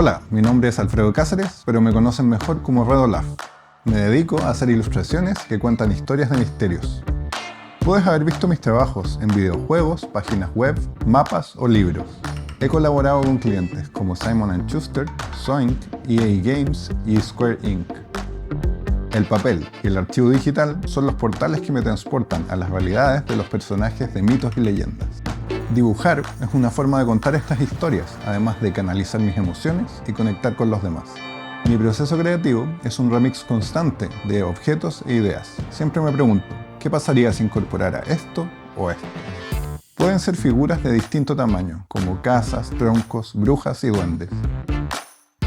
Hola, mi nombre es Alfredo Cáceres, pero me conocen mejor como Redolaf. Me dedico a hacer ilustraciones que cuentan historias de misterios. Puedes haber visto mis trabajos en videojuegos, páginas web, mapas o libros. He colaborado con clientes como Simon & Schuster, Zoink, EA Games y Square Inc. El papel y el archivo digital son los portales que me transportan a las realidades de los personajes de mitos y leyendas. Dibujar es una forma de contar estas historias, además de canalizar mis emociones y conectar con los demás. Mi proceso creativo es un remix constante de objetos e ideas. Siempre me pregunto, ¿qué pasaría si incorporara esto o esto? Pueden ser figuras de distinto tamaño, como casas, troncos, brujas y duendes.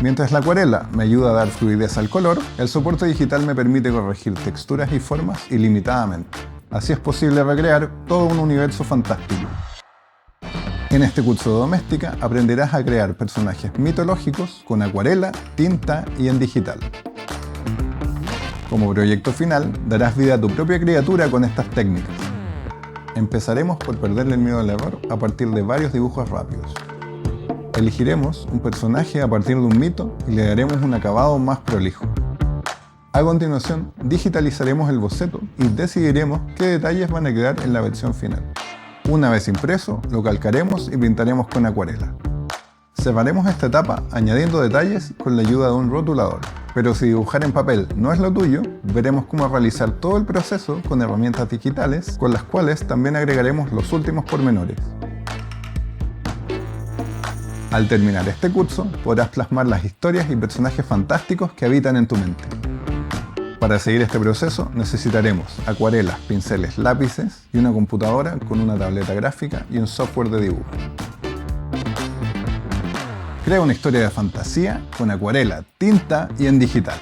Mientras la acuarela me ayuda a dar fluidez al color, el soporte digital me permite corregir texturas y formas ilimitadamente. Así es posible recrear todo un universo fantástico. En este curso de doméstica aprenderás a crear personajes mitológicos con acuarela, tinta y en digital. Como proyecto final, darás vida a tu propia criatura con estas técnicas. Empezaremos por perderle el miedo al error a partir de varios dibujos rápidos. Elegiremos un personaje a partir de un mito y le daremos un acabado más prolijo. A continuación, digitalizaremos el boceto y decidiremos qué detalles van a quedar en la versión final. Una vez impreso, lo calcaremos y pintaremos con acuarela. Cerraremos esta etapa añadiendo detalles con la ayuda de un rotulador. Pero si dibujar en papel no es lo tuyo, veremos cómo realizar todo el proceso con herramientas digitales, con las cuales también agregaremos los últimos pormenores. Al terminar este curso, podrás plasmar las historias y personajes fantásticos que habitan en tu mente. Para seguir este proceso necesitaremos acuarelas, pinceles, lápices y una computadora con una tableta gráfica y un software de dibujo. Crea una historia de fantasía con acuarela, tinta y en digital.